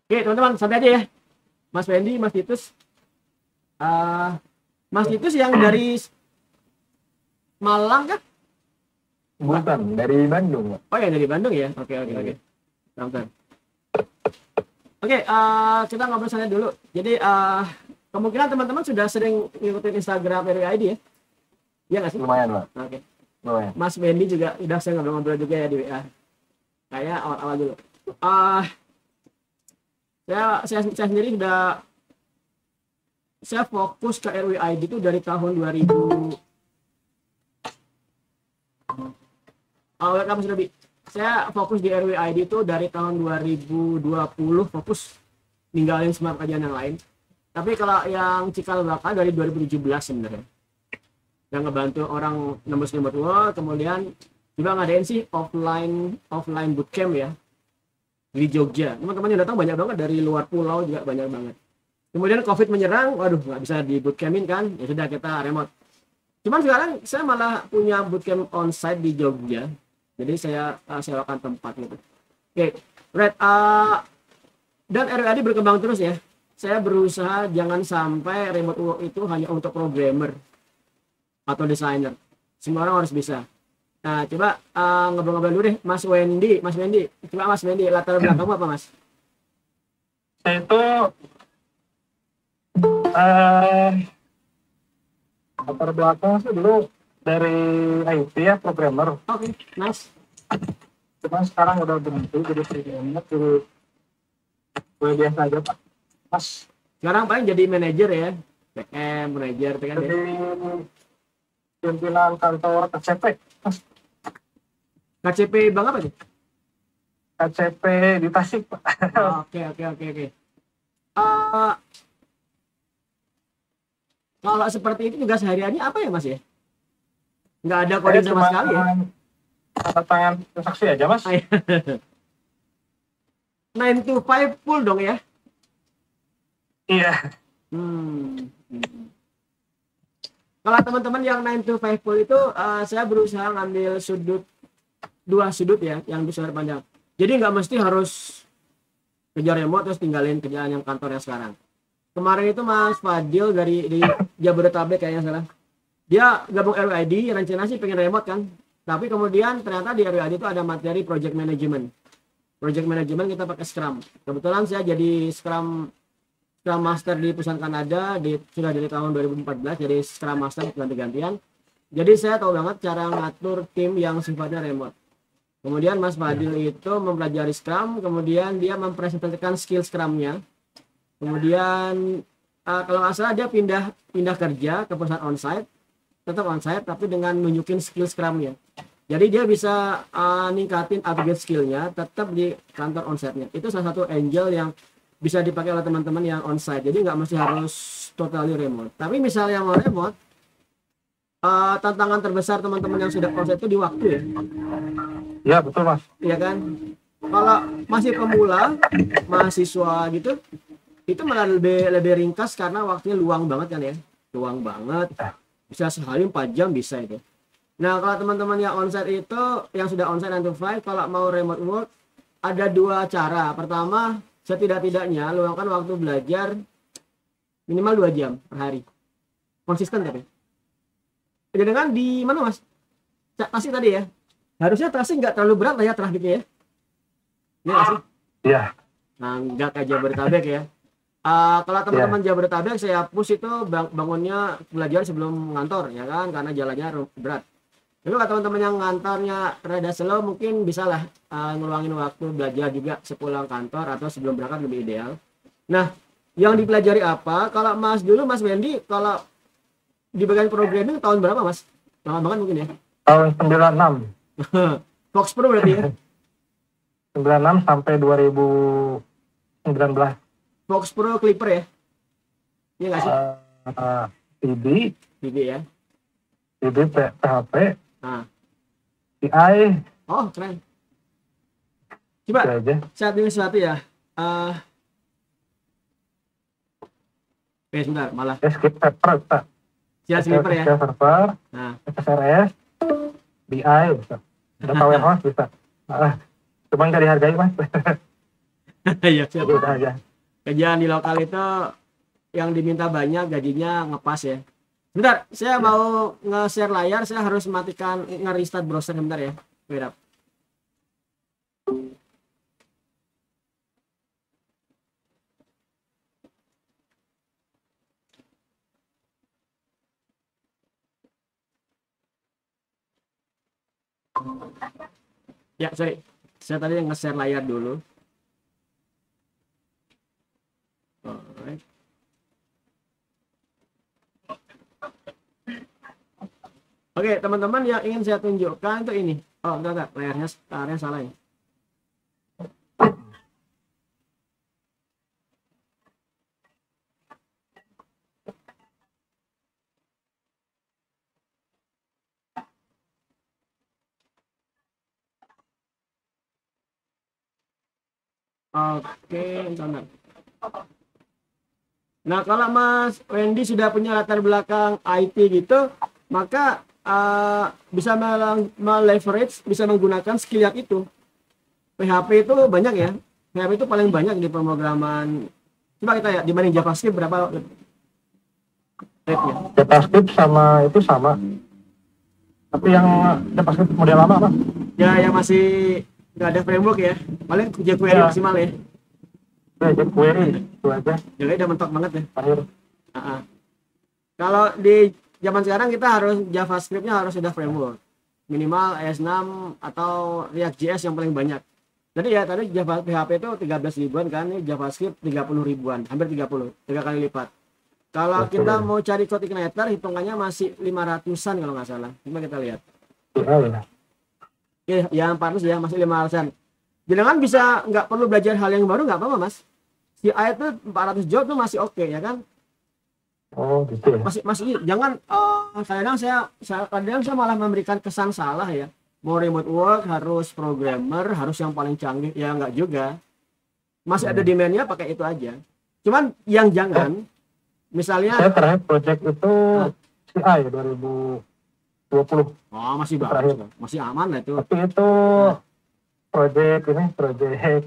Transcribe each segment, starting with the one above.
Oke, teman-teman, santai aja ya. Mas Wendy, Mas Titus. Eh, Mas Titus yang dari Malang kah? Bukan, dari Bandung, Pak. Oh ya, dari Bandung ya. Oke, oke, oke. Bentar. Oke, kita ngobrol sana dulu. Jadi, kemungkinan teman-teman sudah sering ngikutin Instagram RWID ya? Iya nggak sih? Lumayan, Pak. Oke. Lumayan. Mas Wendy juga udah saya ngobrol-ngobrol juga ya di WA. Kayak awal-awal dulu. Ah, saya sendiri sudah saya fokus ke RWID itu dari tahun 2000. Kamu sudah saya fokus di RWID itu dari tahun 2020, fokus ninggalin semua pekerjaan yang lain. Tapi kalau yang cikal bakal dari 2017 sebenarnya, yang ngebantu orang nembus remote work, kemudian juga ngadain sih offline bootcamp ya di Jogja. Teman-teman yang datang banyak banget, dari luar pulau juga banyak banget. Kemudian COVID menyerang, waduh nggak bisa di bootcampin kan, ya sudah kita remote. Cuman sekarang saya malah punya bootcamp onsite di Jogja, jadi saya sewakan tempat gitu. Oke, Red, dan RWID berkembang terus ya. Saya berusaha jangan sampai remote work itu hanya untuk programmer atau desainer. Semua orang harus bisa. Nah, coba ngobrol-ngobrol dulu deh, Mas Wendy. Coba Mas Wendy, latar belakangmu apa, Mas? Saya itu eh latar belakang sih dulu dari IT ya, programmer. Oke, nice. Cuma sekarang udah berhenti jadi programmer, jadi gue biasa aja, Pak. Mas, Sekarang paling jadi manajer ya, PM, manajer, kan jadi ya. pimpinan kantor KCP. Mas, KCP Bang apa sih? KCP di Tasik, Pak. Oke. Eh, Kalau seperti itu juga sehari-harinya apa ya, Mas ya? Nggak ada coding sama sekali ya? Tanda tangan transaksi aja, Mas. 9 to 5 full dong ya? Iya. Kalau teman-teman yang 9 to 5 full itu, saya berusaha ngambil dua sudut ya, yang besar panjang. Jadi nggak mesti harus kejar remote terus tinggalin kerjaan yang kantor yang sekarang. Kemarin itu Mas Fadil di Jabodetabek kayaknya salah. Dia gabung RWID, rencana sih pengen remote kan. Tapi kemudian ternyata di RWID itu ada materi project management. Project management kita pakai Scrum. Kebetulan saya jadi Scrum Master di perusahaan Kanada sudah dari tahun 2014, jadi Scrum Master ganti-gantian. Jadi saya tahu banget cara ngatur tim yang sifatnya remote. Kemudian Mas Fadil itu mempelajari Scrum, kemudian dia mempresentasikan skill Scrum-nya. Kemudian kalau nggak salah dia pindah kerja ke perusahaan onsite, tetap onsite tapi dengan nunjukin skill Scrum-nya. Jadi dia bisa ningkatin upgrade skill-nya tetap di kantor onsite-nya. Itu salah satu angel yang bisa dipakai oleh teman-teman yang onsite. Jadi nggak mesti harus totally remote. Tapi misalnya mau remote, tantangan terbesar teman-teman yang sudah onsite itu di waktu ya. Iya, betul, Mas. Iya kan? Kalau masih pemula, mahasiswa gitu, itu malah lebih ringkas karena waktunya luang banget kan ya. Luang banget. Bisa sehari 4 jam bisa itu. Nah, kalau teman-teman yang onsite itu, yang sudah onsite 9 to 5, kalau mau remote work, ada dua cara. Pertama, setidak-tidaknya luangkan waktu belajar minimal 2 jam per hari. Konsisten tapi. Jadi kan di mana, Mas? Tasik tadi ya? Harusnya Tasik nggak terlalu berat lah ya trafiknya ya? Iya nggak sih? Iya. Nah, nggak kayak Jabodetabek ya. Kalau teman-teman Jabodetabek saya push itu bangunnya belajar sebelum ngantor ya kan, karena jalannya berat. Tapi kalau teman-teman yang ngantornya rada slow mungkin bisa lah ngeluangin waktu belajar juga sepulang kantor atau sebelum berangkat lebih ideal. Nah, yang dipelajari apa? Kalau Mas Wendy, kalau di bagian programming tahun berapa, Mas? Lama banget mungkin ya? Tahun 96. Fox Pro berarti ya? 96 sampai 2019. Fox Pro Clipper ya? Iya nggak sih? TD ya? TD, PHP, CI. Oh, keren. Coba, saya tanya sesuatu ya. Sebentar, malah. SQL Server, Pak. Server ya? Server, SSRS, BI, bisa. Data warehouse bisa. Cuman nggak dihargai, Mas. Ya siap. Jadi udah aja. Kerjaan di lokal itu yang diminta banyak, gajinya ngepas ya. Bentar, saya Ya. mau nge-share layar, saya harus matikan nge-restart browser bentar ya. Wait up. Ya, sorry. Saya tadi nge-share layar dulu. Alright. Oke, teman-teman yang ingin saya tunjukkan itu ini. Oh, enggak, layarnya salah ya. Oke, bentar. Nah, kalau Mas Wendy sudah punya latar belakang IT gitu, maka bisa leverage, bisa menggunakan skill yang itu. PHP itu banyak ya. PHP itu paling banyak di pemrograman. Coba kita ya, dibanding JavaScript berapa rate-nya? JavaScript sama itu sama. Tapi yang JavaScript model lama apa? Ya, yang masih nggak ada framework ya. Paling jQuery Ya. maksimal ya. Ya, jadi query itu aja. Jadi udah mentok banget ya. Akhir. Kalau di zaman sekarang kita harus JavaScript-nya harus sudah framework. Minimal ES6 atau React.js yang paling banyak. Jadi ya tadi Java PHP itu 13 ribuan kan, ini JavaScript 30 ribuan, hampir 30, 3 kali lipat. Kalau Betul. kita mau cari code igniter hitungannya masih 500-an kalau nggak salah. Coba kita lihat. Ya. Ya 400 ya, masih 500-an. Jangan bisa nggak perlu belajar hal yang baru nggak apa-apa mas. Si A itu 400 job tuh masih oke ya kan. Oh gitu ya. Masih jangan kadang saya malah memberikan kesan salah ya. Mau remote work harus programmer, harus yang paling canggih ya nggak juga. Masih ada demand-nya pakai itu aja. Cuman yang jangan misalnya Saya terakhir project itu CI 2020. oh masih terakhir. bagus, masih aman lah itu. Tapi itu project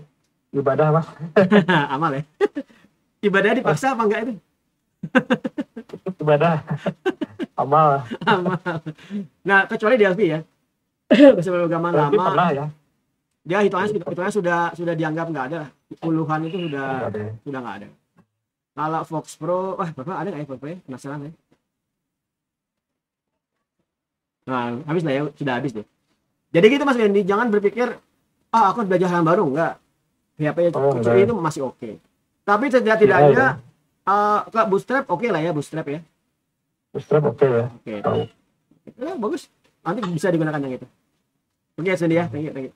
ibadah mas. Amal ya. Ibadah dipaksa apa enggak itu? Ibadah amal. Amal. Nah, kecuali di LV ya. Keseberagaman Tapi lama. pernah ya. Dia hitungannya sudah dianggap nggak ada. Puluhan itu sudah Ada. sudah nggak ada. Kalau Fox Pro, Bapak ada nggak ya Fox Pro? Penasaran ya. Nah, habis lah ya, sudah habis deh. Jadi gitu Mas Wendy, jangan berpikir aku belajar hal baru, enggak. PHP itu masih oke. Tapi setidak-tidaknya ke Bootstrap oke lah ya, Bootstrap ya. Bootstrap oke ya. Oke. Ya, bagus. Nanti bisa digunakan yang itu. Oke, Wendy ya, thank you.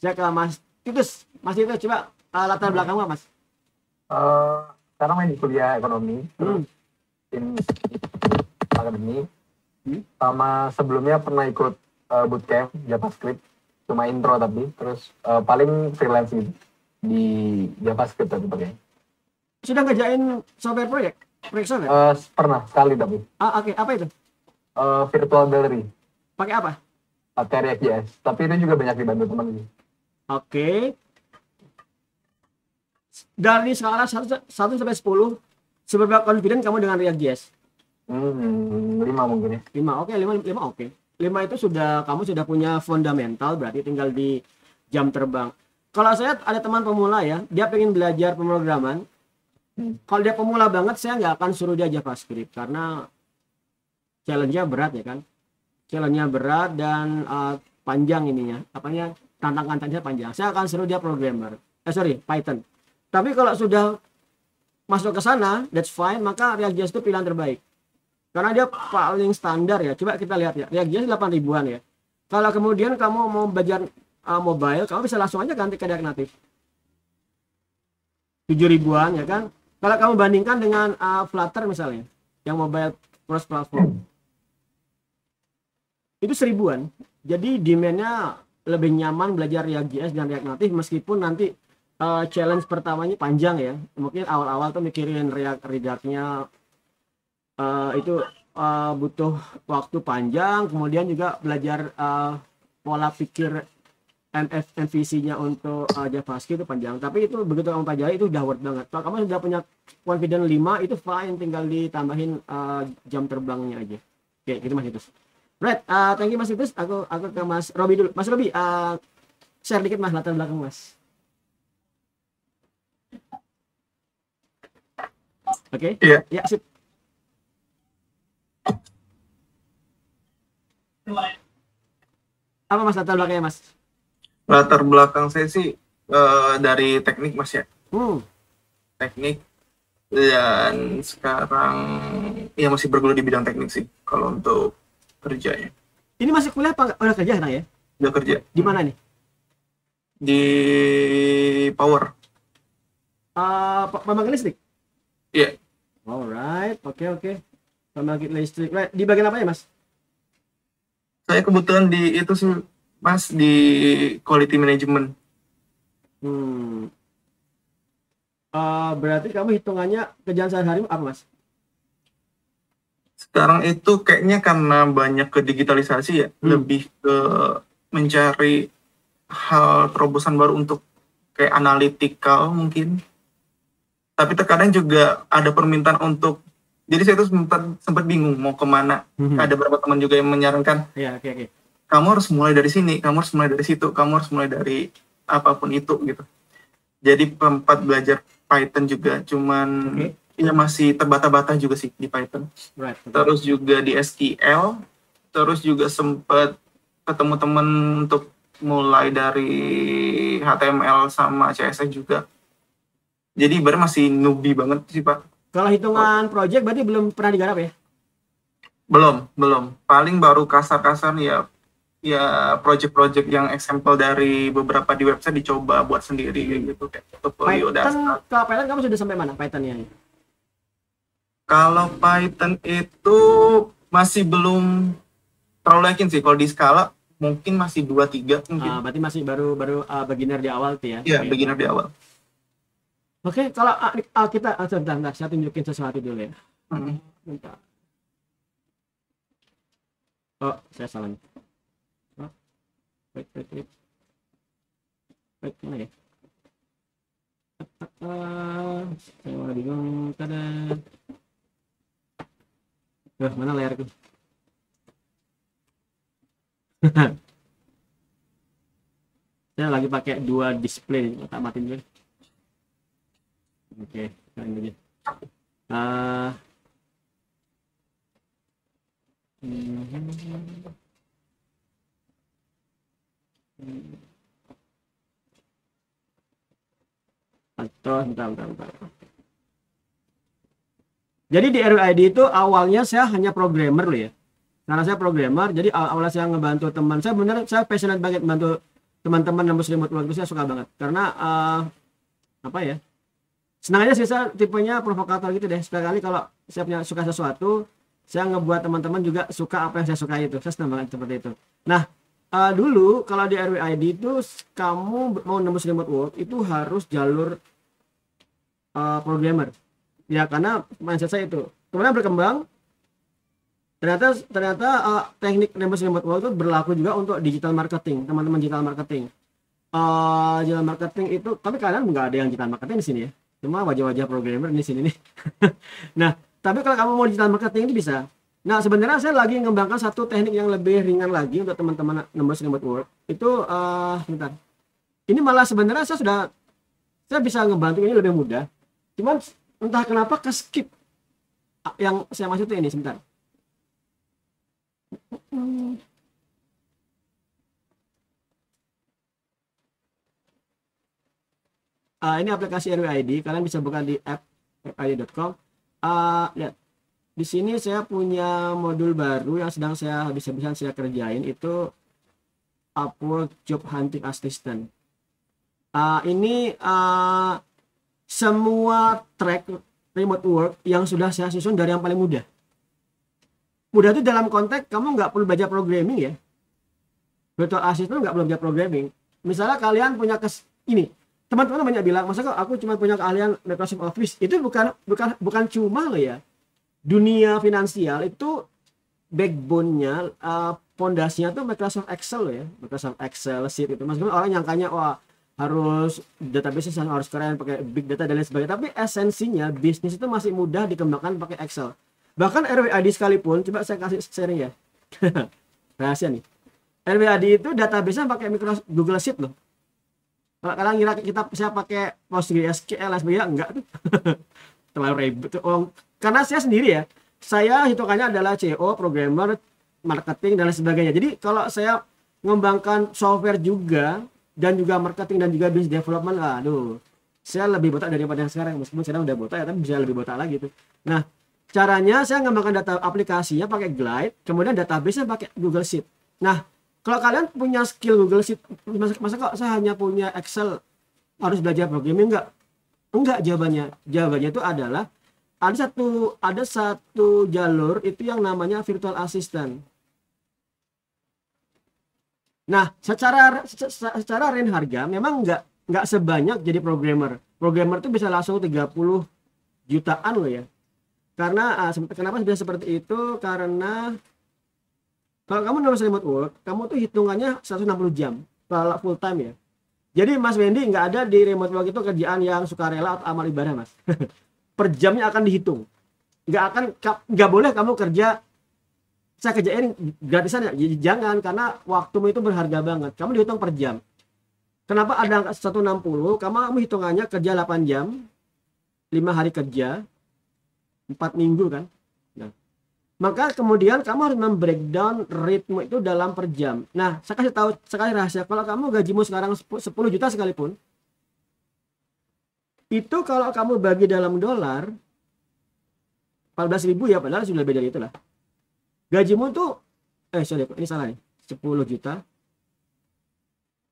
Saya ke Mas Titus. Mas Titus coba latar belakang Mas. Sekarang main di kuliah ekonomi, terus tim akademi. Sama sebelumnya pernah ikut bootcamp JavaScript, cuma intro tapi terus paling freelance gitu di JavaScript tapi pakai. Sudah ngerjain software proyek software? Pernah sekali tapi. Oke. Apa itu? Virtual gallery. Pakai apa? Pakai React.js, tapi itu juga banyak dibantu teman ini. Oke. Dari skala 1 sampai 10, seberapa confident kamu dengan React.js? 5 mungkin ya. 5, oke. 5 oke. 5 itu kamu sudah punya fundamental, berarti tinggal di jam terbang. Kalau saya ada teman pemula ya, dia pengen belajar pemrograman. Kalau dia pemula banget, saya nggak akan suruh dia JavaScript karena challenge-nya berat ya kan. Challenge-nya berat dan panjang ininya. Tantangannya panjang. Saya akan suruh dia programmer. Python. Tapi kalau sudah masuk ke sana, that's fine, maka React.js itu pilihan terbaik. Karena dia paling standar ya. Coba kita lihat ya. React.js 8 ribuan ya. Kalau kemudian kamu mau belajar mobile, kamu bisa langsung aja ganti ke React Native. 7 ribuan ya kan. Kalau kamu bandingkan dengan Flutter misalnya, yang mobile cross platform, itu 1000-an. Jadi demand-nya lebih nyaman belajar React.js dan React Native meskipun nanti challenge pertamanya panjang ya. Mungkin awal-awal tuh mikirin React-nya itu butuh waktu panjang, kemudian juga belajar pola pikir MVC-nya untuk JavaScript itu panjang, tapi itu begitu kamu pelajari itu udah worth banget. Kalau kamu sudah punya confidence 5 itu fine, tinggal ditambahin jam terbangnya aja. Oke, gitu Mas Titus. Right, thank you Mas Titus. Aku ke Mas Robi dulu. Mas Robi, share dikit Mas latar belakang Mas. Oke. Iya. Ya, sip. Apa Mas latar belakangnya Mas? Latar belakang saya sih dari teknik Mas ya. Teknik, dan sekarang ya masih bergelut di bidang teknik sih kalau untuk kerjanya. Ini masih kuliah apa udah kerja sekarang ya? Udah kerja. Di mana nih? Di Power. Pembangkit listrik? Iya. Alright, oke. Pembangkit listrik. Right. Di bagian apa ya Mas? Saya kebetulan di itu sih Mas, di quality management. Berarti kamu hitungannya kerjaan sehari-hari apa Mas? Sekarang itu kayaknya karena banyak ke digitalisasi ya, lebih ke mencari hal terobosan baru untuk kayak analytical mungkin. Tapi terkadang juga ada permintaan untuk, jadi saya tuh sempat bingung mau kemana. Ada beberapa teman juga yang menyarankan, ya, oke. Kamu harus mulai dari sini, kamu harus mulai dari situ, kamu harus mulai dari apapun itu gitu. Jadi tempat belajar Python juga cuman ya masih terbata-bata juga sih di Python. Right. Terus juga di SQL, terus juga sempat ketemu teman untuk mulai dari HTML sama CSS juga. Jadi ibaratnya masih newbie banget sih Pak. Kalau hitungan project berarti belum pernah digarap ya? Belum. Paling baru kasar-kasar ya project-project yang example dari beberapa di website dicoba buat sendiri kayak gitu, kayak portfolio dasar. Kalau Python kamu sudah sampai mana Pythonnya? Kalau Python itu masih belum terlalu yakin sih. Kalau di Scala mungkin masih 2-3 mungkin. Berarti masih baru beginner di awal tuh ya? Iya, beginner di awal. Oke, kalau kita sebentar, saya tunjukin sesuatu dulu ya. Bentar. Oh, saya salah. Wait, mana ya? Saya malah bingung. Tada. Mana layarku? Saya lagi pakai 2 display, tak matiin dulu. Oke, ini aja. Bentar. Jadi di RUID itu awalnya saya hanya programmer loh ya. Karena saya programmer, jadi awalnya saya ngebantu teman. Saya passionate banget bantu teman-teman yang muslim itu, saya suka banget. Karena apa ya? Senang aja sih, saya tipenya provokator gitu deh. Sekali kalau saya punya suka sesuatu, saya ngebuat teman-teman juga suka apa yang saya suka itu. Saya senang banget seperti itu. Nah, dulu kalau di RWID itu kamu mau nembus remote work itu harus jalur programmer. Ya karena mindset saya itu. Kemudian berkembang, ternyata teknik nembus remote work itu berlaku juga untuk digital marketing, teman-teman digital marketing. Digital marketing itu, tapi kalian nggak ada yang digital marketing di sini ya. Cuma wajah-wajah programmer di sini nih. Nah, tapi kalau kamu mau digital marketing itu bisa. Nah, sebenarnya saya lagi mengembangkan satu teknik yang lebih ringan lagi untuk teman-teman nembus remote work. Itu bentar. Ini malah sebenarnya saya bisa ngebantu ini lebih mudah. Cuman entah kenapa ke skip. Yang saya maksud itu ini sebentar. Ini aplikasi RWID, kalian bisa buka di app.rwid.com. Lihat, di sini saya punya modul baru yang sedang saya bisa kerjain, itu Upwork Job Hunting Assistant. Ini semua track remote work yang sudah saya susun dari yang paling mudah. Mudah itu dalam konteks kamu nggak perlu belajar programming ya. Virtual assistant nggak perlu belajar programming. Misalnya kalian punya ini. Teman-teman banyak bilang, masa kok aku cuma punya keahlian Microsoft Office? Itu bukan cuma loh ya. Dunia finansial itu backbone-nya, pondasinya tuh Microsoft Excel loh ya, Microsoft Excel sheet itu. Maksudnya orang nyangkanya wah harus database harus keren pakai big data dan lain sebagainya, tapi esensinya bisnis itu masih mudah dikembangkan pakai Excel. Bahkan RWAD sekalipun, coba saya kasih sharing ya. Rahasia nih. RWAD itu database-nya pakai Microsoft Google Sheet loh. Kalau kalian ngira kita saya pakai PostgreSQL dan sebagainya, enggak tuh. Terlalu ribet tuh. Oh, karena saya sendiri ya, saya hitungannya adalah CEO, programmer, marketing dan lain sebagainya. Jadi kalau saya mengembangkan software juga dan juga marketing dan juga business development, aduh, saya lebih botak daripada yang sekarang. Meskipun sekarang udah botak ya, tapi bisa lebih botak lagi tuh. Nah, caranya saya mengembangkan data aplikasinya pakai Glide, kemudian database-nya pakai Google Sheet. Nah, kalau kalian punya skill Google Sheet, masa kok saya hanya punya Excel harus belajar programming? Enggak jawabannya. Jawabannya itu adalah ada satu jalur itu yang namanya virtual assistant. Nah, secara range harga memang enggak sebanyak jadi programmer. Programmer itu bisa langsung 30 jutaan loh ya. Karena kenapa bisa seperti itu? Karena kalau kamu nulis remote work, kamu tuh hitungannya 160 jam kalau full time ya. Jadi Mas Wendy nggak ada di remote work itu kerjaan yang sukarela atau amal ibadah, Mas. Per jamnya akan dihitung. Nggak boleh kamu kerja saya kerjain gratisan ya. Jangan, karena waktumu itu berharga banget. Kamu dihitung per jam. Kenapa ada angka 160? Kamu hitungannya kerja 8 jam, 5 hari kerja, 4 minggu kan. Nah, maka kemudian kamu harus membreakdown ritme itu dalam per jam. Nah, saya kasih tahu sekali rahasia, kalau kamu gajimu sekarang 10 juta sekalipun, itu kalau kamu bagi dalam dolar 14.000 ya, padahal sudah lebih dari itu lah. Gajimu tuh sorry, ini salah nih. 10 juta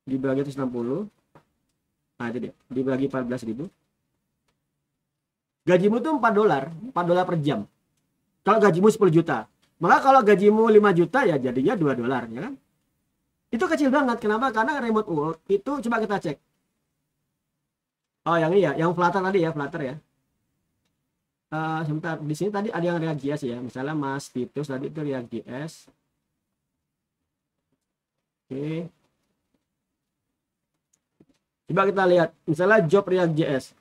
dibagi 160. Nah, itu dia. Dibagi 14.000. Gajimu tuh 4 dolar per jam. Kalau gajimu 10 juta. Maka kalau gajimu 5 juta ya jadinya 2 dolar ya kan? Itu kecil banget. Kenapa? Karena remote work itu coba kita cek. Oh, yang ini ya, yang Flutter tadi ya, Flutter ya. Sebentar, di sini tadi ada yang React.js ya. Misalnya Mas Titus tadi itu React.js. Oke. Coba kita lihat, misalnya job React.js.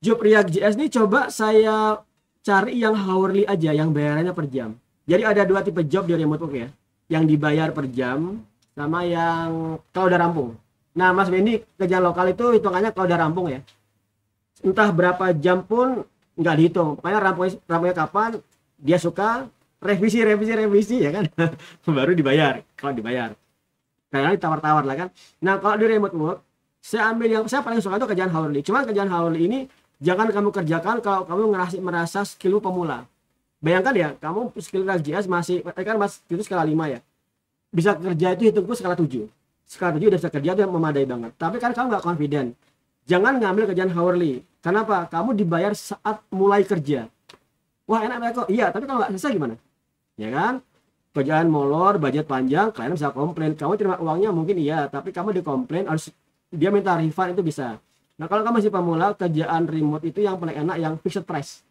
Job React.js ini coba saya cari yang hourly aja, yang bayarannya per jam. Jadi ada 2 tipe job di remote work ya. Yang dibayar per jam sama yang kalau udah rampung. Nah, Mas Wendy kerjaan lokal itu hitungannya kalau udah rampung ya. Entah berapa jam pun nggak dihitung. Pokoknya rampungnya kapan dia suka, revisi ya kan. Baru dibayar kalau dibayar. Kayaknya tawar-tawar lah kan. Nah, kalau di remote work saya ambil yang saya paling suka itu kerjaan hourly. Cuman kerjaan hourly ini jangan kamu kerjakan kalau kamu merasa skillmu pemula. Bayangkan ya, kamu skill React.js masih kan Mas itu skala 5 ya. Bisa kerja itu hitungku skala 7. Skala 7 udah bisa kerja, itu memadai banget. Tapi kan kamu nggak confident. Jangan ngambil kerjaan hourly. Kenapa? Kamu dibayar saat mulai kerja. Wah, enak banget kok. Iya, tapi kalau nggak selesai gimana? Ya kan? Kerjaan molor, budget panjang, klien bisa komplain. Kamu terima uangnya mungkin iya, tapi kamu dikomplain, harus dia minta refund itu bisa. Nah, kalau kamu masih pemula, kerjaan remote itu yang paling enak yang fixed price.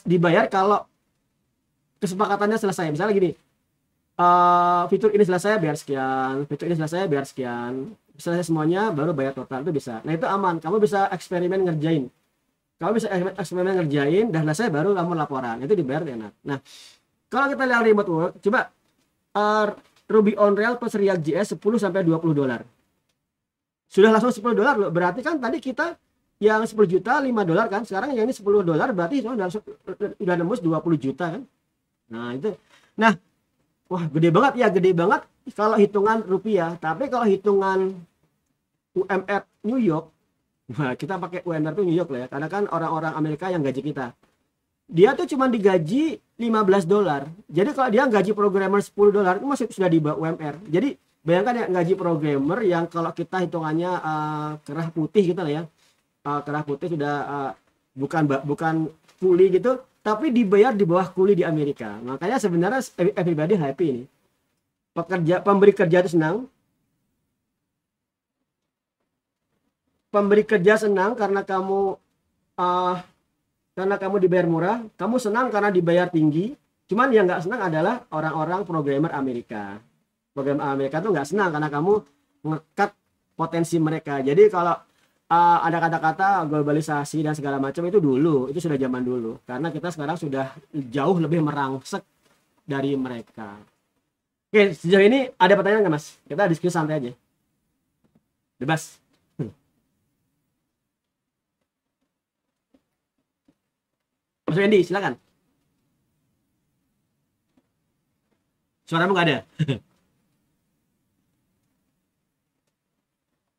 Dibayar kalau kesepakatannya selesai. Misalnya gini, fitur ini selesai bayar sekian, fitur ini selesai bayar sekian, selesai semuanya baru bayar total, itu bisa. Nah, itu aman, kamu bisa eksperimen ngerjain, dan selesai baru kamu laporan, itu dibayar enak. Nah, kalau kita lihat remote work, coba Ruby on Rails plus React.js 10 sampai 20 dolar. Sudah langsung 10 dolar loh. Berarti kan tadi kita yang 10 juta 5 dolar kan, sekarang yang ini 10 dolar berarti udah nembus 20 juta kan. Nah, itu. Nah, wah, gede banget ya, gede banget kalau hitungan rupiah. Tapi kalau hitungan UMR New York, nah kita pakai UMR tuh New York lah ya, karena kan orang-orang Amerika yang gaji kita. Dia tuh cuma digaji 15 dolar. Jadi kalau dia gaji programmer 10 dolar itu masih sudah di bawah UMR. Jadi bayangkan ya, gaji programmer yang kalau kita hitungannya kerah putih gitu lah ya. Kerah putih sudah bukan kuli gitu, tapi dibayar di bawah kuli di Amerika. Makanya sebenarnya everybody happy ini. Pemberi kerja itu senang. Pemberi kerja senang karena kamu karena kamu dibayar murah, kamu senang karena dibayar tinggi. Cuman yang nggak senang adalah orang-orang programmer Amerika. Programmer Amerika tuh nggak senang karena kamu ngekat potensi mereka. Jadi kalau ada kata-kata globalisasi dan segala macam itu dulu, itu sudah zaman dulu. Karena kita sekarang sudah jauh lebih merangsek dari mereka. Oke, sejauh ini ada pertanyaan nggak Mas? Kita diskusi santai aja. Bebas. Mas Wendy, silakan. Suaramu nggak ada.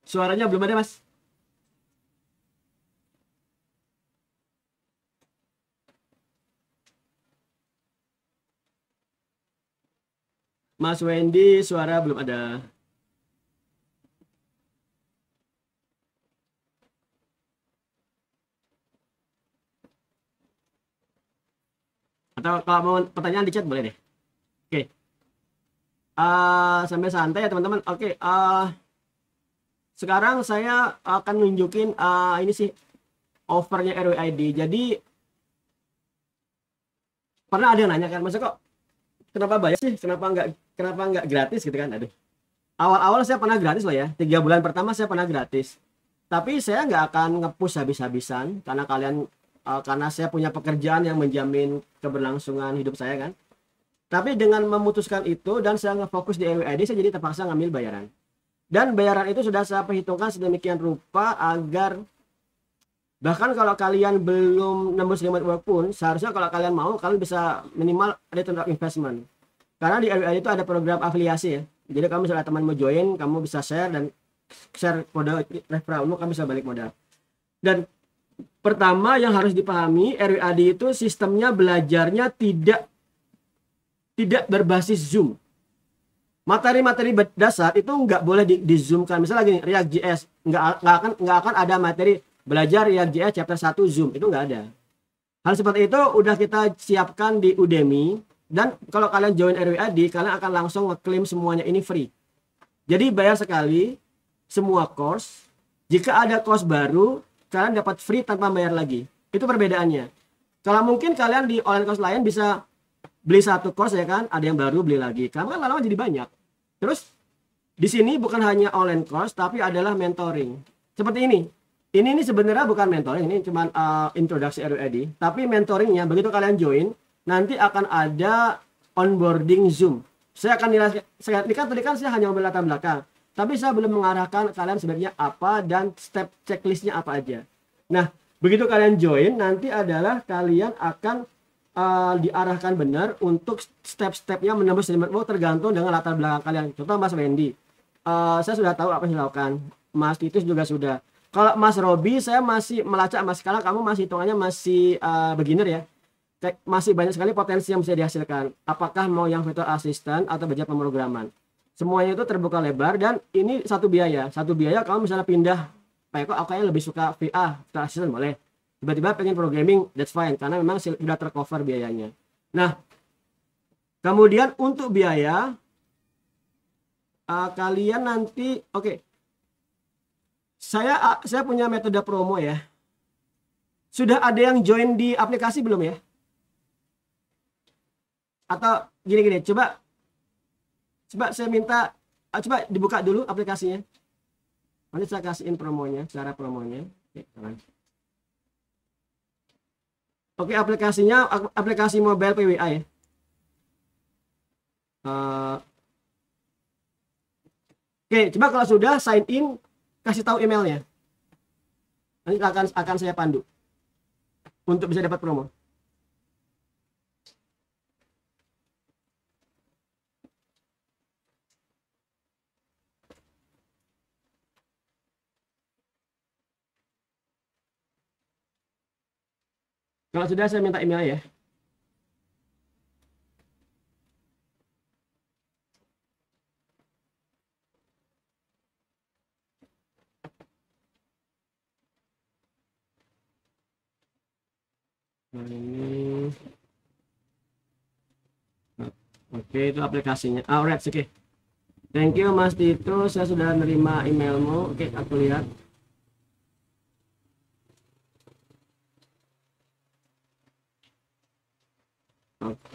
Suaranya belum ada, Mas. Mas Wendy, suara belum ada. Atau kalau mau pertanyaan di chat boleh deh. Oke. Sampai santai ya teman-teman. Oke. Sekarang saya akan nunjukin ini sih offernya RWID. Jadi pernah ada yang nanya kan, masa kok kenapa bayar sih? Kenapa nggak gratis gitu kan? Aduh. Awal-awal saya pernah gratis loh ya. 3 bulan pertama saya pernah gratis. Tapi saya nggak akan nge-push habis-habisan karena saya punya pekerjaan yang menjamin keberlangsungan hidup saya kan. Tapi dengan memutuskan itu dan saya ngefokus di RWID, saya jadi terpaksa ngambil bayaran. Dan bayaran itu sudah saya perhitungkan sedemikian rupa agar bahkan kalau kalian belum nembus remote work pun, seharusnya kalau kalian mau, kalian bisa minimal return of investment. Karena di RWID itu ada program afiliasi ya. Jadi kamu misalnya teman mau join, kamu bisa share dan share kode referralmu, kamu bisa balik modal. Dan pertama yang harus dipahami, RWID itu sistemnya belajarnya tidak berbasis Zoom. Materi-materi dasar itu nggak boleh di-zoomkan. Misalnya gini, React.js nggak akan ada materi belajar React.js chapter 1 Zoom, itu nggak ada. Hal seperti itu udah kita siapkan di Udemy. Dan kalau kalian join RWID, kalian akan langsung ngeklaim semuanya ini free. Jadi bayar sekali semua course. Jika ada course baru, kalian dapat free tanpa bayar lagi. Itu perbedaannya. Kalau mungkin kalian di online course lain bisa beli satu course ya kan, ada yang baru beli lagi. Karena kan lama-lama jadi banyak. Terus di sini bukan hanya online course, tapi adalah mentoring. Seperti ini. Ini sebenarnya bukan mentoring, ini cuma introduksi RWID. Tapi mentoringnya begitu kalian join, nanti akan ada onboarding Zoom. Saya akan tadi kan saya hanya memberi latar belakang, tapi saya belum mengarahkan kalian sebenarnya apa dan step checklistnya apa aja. Nah, begitu kalian join, nanti adalah kalian akan diarahkan benar untuk step-stepnya menembus remote work tergantung dengan latar belakang kalian. Contoh Mas Wendy, saya sudah tahu apa yang dilakukan. Mas Titus juga sudah. Kalau Mas Robi, saya masih melacak Mas, sekarang kamu masih hitungannya masih beginner ya. Masih banyak sekali potensi yang bisa dihasilkan. Apakah mau yang virtual assistant atau belajar pemrograman, semuanya itu terbuka lebar. Dan ini satu biaya kamu misalnya pindah, kok aku kayaknya lebih suka VA virtual assistant, boleh. Tiba-tiba pengen programming, that's fine, karena memang sudah tercover biayanya. Nah, kemudian untuk biaya kalian nanti saya punya metode promo ya. Sudah ada yang join di aplikasi belum ya? Atau gini, coba saya minta coba dibuka dulu aplikasinya. Nanti saya kasihin promonya, cara promonya. Oke, aplikasinya aplikasi mobile PWA ya. Oke, coba kalau sudah sign in, kasih tahu emailnya. Nanti akan saya pandu untuk bisa dapat promo. Kalau sudah, saya minta email ya. Ini. Oke, itu aplikasinya. Alright, oke. Thank you Mas Tito, saya sudah menerima emailmu. Oke, aku lihat.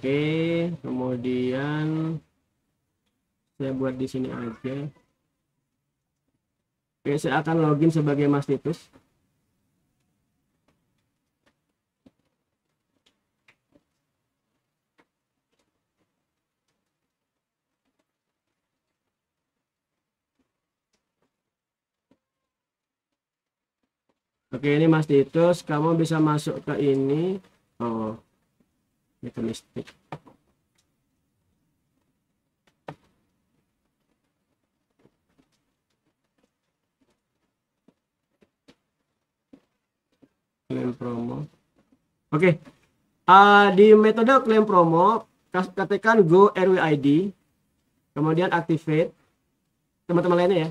Oke, kemudian saya buat di sini aja. Oke, saya akan login sebagai Mas Titus. Oke, ini Mas Titus, kamu bisa masuk ke ini. Oh, itu mistake. Klaim promo. Oke, di metode klaim promo, ketikkan go RWID, kemudian activate, teman-teman lainnya ya.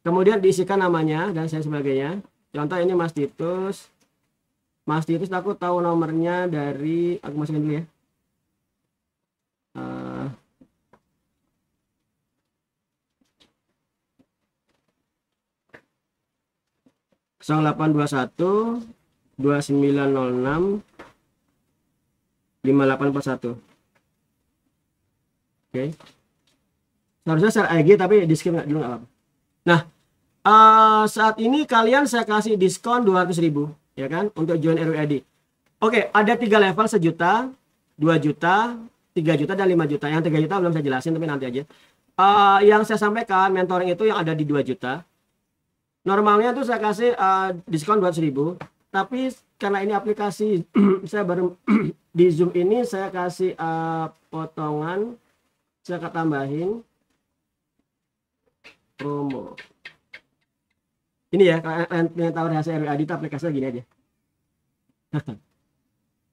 Kemudian diisikan namanya dan saya sebagainya. Contoh ini Mas Titus. Mas Titus aku tahu nomornya dari, aku masukin dulu ya. 0821 2906 5841. Oke. Seharusnya share IG tapi di skip nggak dulu, nggak apa-apa. Nah, saat ini kalian saya kasih diskon 200.000 ya kan untuk join RWID. Oke, ada 3 level, 1 juta, 2 juta, 3 juta dan 5 juta. Yang 3 juta belum saya jelasin tapi nanti aja. Yang saya sampaikan mentoring itu yang ada di 2 juta. Normalnya tuh saya kasih diskon 200.000, tapi karena ini aplikasi saya baru di Zoom ini saya kasih potongan, saya akan tambahin promo. Ini ya, kalian pengen tahu rahasia RWID itu aplikasinya gini aja.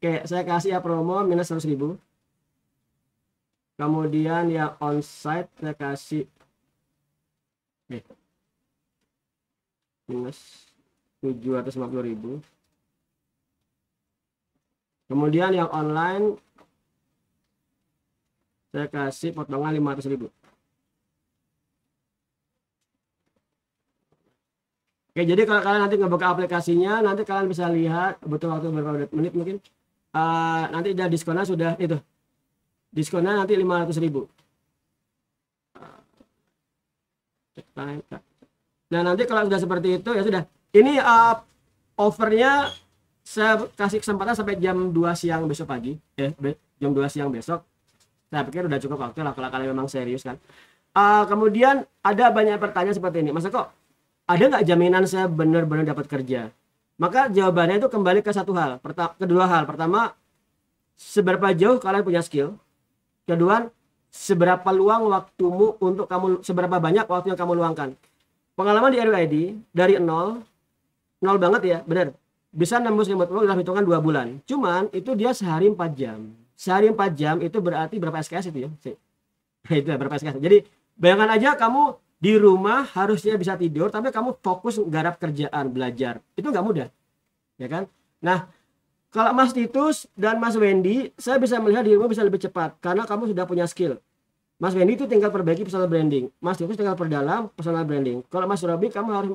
Oke, saya kasih ya promo minus 100.000. Kemudian yang onsite saya kasih minus 750.000. Kemudian yang online saya kasih potongan 500.000. Oke, jadi kalau kalian nanti ngebuka aplikasinya, nanti kalian bisa lihat butuh waktu beberapa menit mungkin. Nanti udah diskonnya sudah itu. Diskonnya nanti 500.000. Nah, nanti kalau sudah seperti itu ya sudah. Ini offernya saya kasih kesempatan sampai jam 2 siang besok pagi. Jam 2 siang besok. Saya pikir udah cukup waktu lah kalau kalian memang serius kan. Kemudian ada banyak pertanyaan seperti ini. Masa kok ada nggak jaminan saya benar-benar dapat kerja? Maka jawabannya itu kembali ke satu hal. Kedua hal. Pertama, seberapa jauh kalian punya skill. Kedua, seberapa luang waktumu untuk kamu, seberapa banyak waktu yang kamu luangkan. Pengalaman di RWID dari nol banget ya, benar. Bisa nembus remote work dalam hitungan 2 bulan. Cuman itu dia sehari 4 jam. Sehari 4 jam itu berarti berapa SKS itu ya? Itu ya, berapa SKS. Jadi bayangkan aja kamu di rumah harusnya bisa tidur, tapi kamu fokus garap kerjaan, belajar. Itu nggak mudah, ya kan? Nah, kalau Mas Titus dan Mas Wendy, saya bisa melihat dirimu bisa lebih cepat karena kamu sudah punya skill. Mas Wendy itu tinggal perbaiki personal branding, Mas Titus tinggal perdalam personal branding. Kalau Mas Robi, kamu harus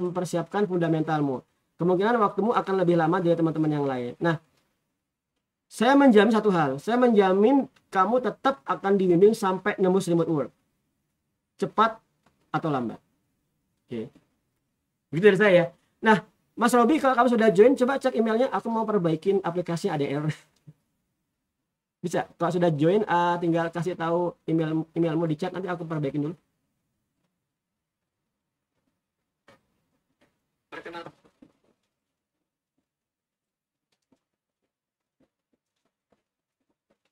mempersiapkan fundamentalmu. Kemungkinan waktumu akan lebih lama dari teman-teman yang lain. Nah, saya menjamin satu hal, saya menjamin kamu tetap akan dibimbing sampai nembus remote work. Cepat atau lambat. Oke. Begitu dari saya. Nah, Mas Robi, kalau kamu sudah join, coba cek emailnya. Aku mau perbaikin aplikasi ADR. Bisa. Kalau sudah join, tinggal kasih tahu emailmu di chat. Nanti aku perbaikin dulu.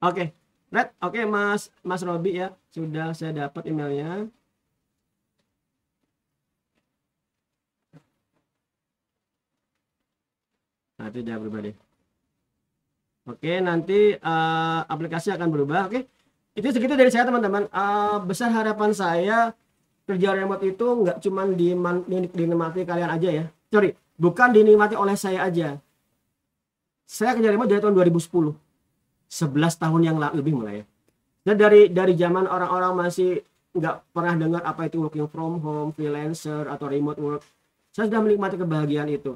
Oke. Red. Oke, Mas Robi ya. Sudah saya dapat emailnya. Nah, itu udah berubah deh. Oke, nanti aplikasi akan berubah. Oke, itu segitu dari saya teman-teman. Besar harapan saya kerja remote itu nggak cuma dinikmati kalian aja ya. Sorry, bukan dinikmati oleh saya aja. Saya kerja remote dari tahun 2010, 11 tahun yang lebih mulai. Dan dari zaman orang-orang masih nggak pernah dengar apa itu working from home, freelancer atau remote work, saya sudah menikmati kebahagiaan itu.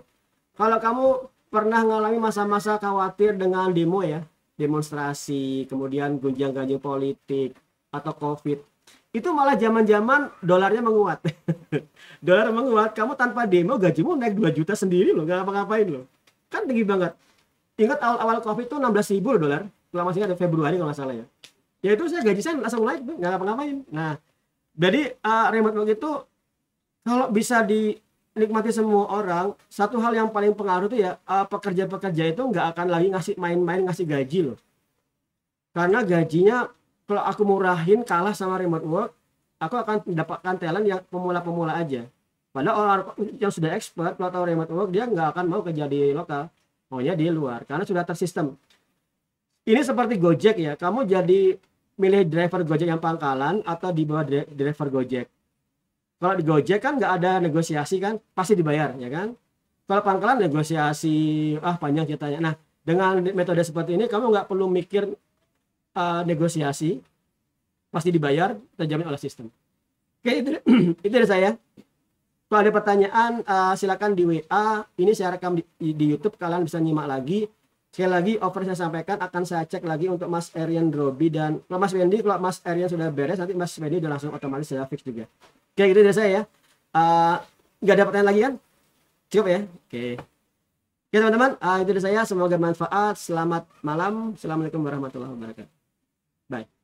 Kalau kamu pernah ngalami masa-masa khawatir dengan demo ya, demonstrasi, kemudian gonjang-ganjing politik atau COVID, itu malah zaman-zaman dolarnya menguat. Dolar menguat, kamu tanpa demo gajimu naik 2 juta sendiri loh, nggak ngapa-ngapain loh. Kan tinggi banget. Ingat awal-awal COVID itu 16.000 dolar, kalau masih ada Februari kalau nggak salah ya. Ya itu saya gaji saya langsung naik, nggak ngapa-ngapain. Nah, jadi remote work itu kalau bisa dinikmati semua orang, satu hal yang paling pengaruh itu ya pekerja-pekerja itu nggak akan lagi ngasih main-main ngasih gaji loh. Karena gajinya kalau aku murahin kalah sama remote work, aku akan mendapatkan talent yang pemula-pemula aja. Padahal orang yang sudah expert kalau tahu remote work dia nggak akan mau kerja di lokal, maunya di luar karena sudah tersistem. Ini seperti Gojek ya, kamu jadi milih driver Gojek yang pangkalan atau di bawah driver Gojek. Kalau di Gojek kan nggak ada negosiasi kan, pasti dibayar ya kan. Kalau pangkalan negosiasi, panjang ceritanya. Nah, dengan metode seperti ini kamu nggak perlu mikir negosiasi, pasti dibayar, terjamin oleh sistem. Oke, itu dari saya. Kalau ada pertanyaan silakan di WA. Ini saya rekam di YouTube, kalian bisa nyimak lagi. Sekali lagi offer saya sampaikan akan saya cek lagi untuk Mas Erian Drobi dan kalau Mas Wendy, kalau Mas Erian sudah beres nanti Mas Wendy udah langsung otomatis saya fix juga. Oke, gitu dari saya ya. Nggak ada pertanyaan lagi kan? Cukup ya? Oke. Oke teman-teman, itu dari saya. Semoga bermanfaat. Selamat malam. Assalamualaikum warahmatullahi wabarakatuh. Bye.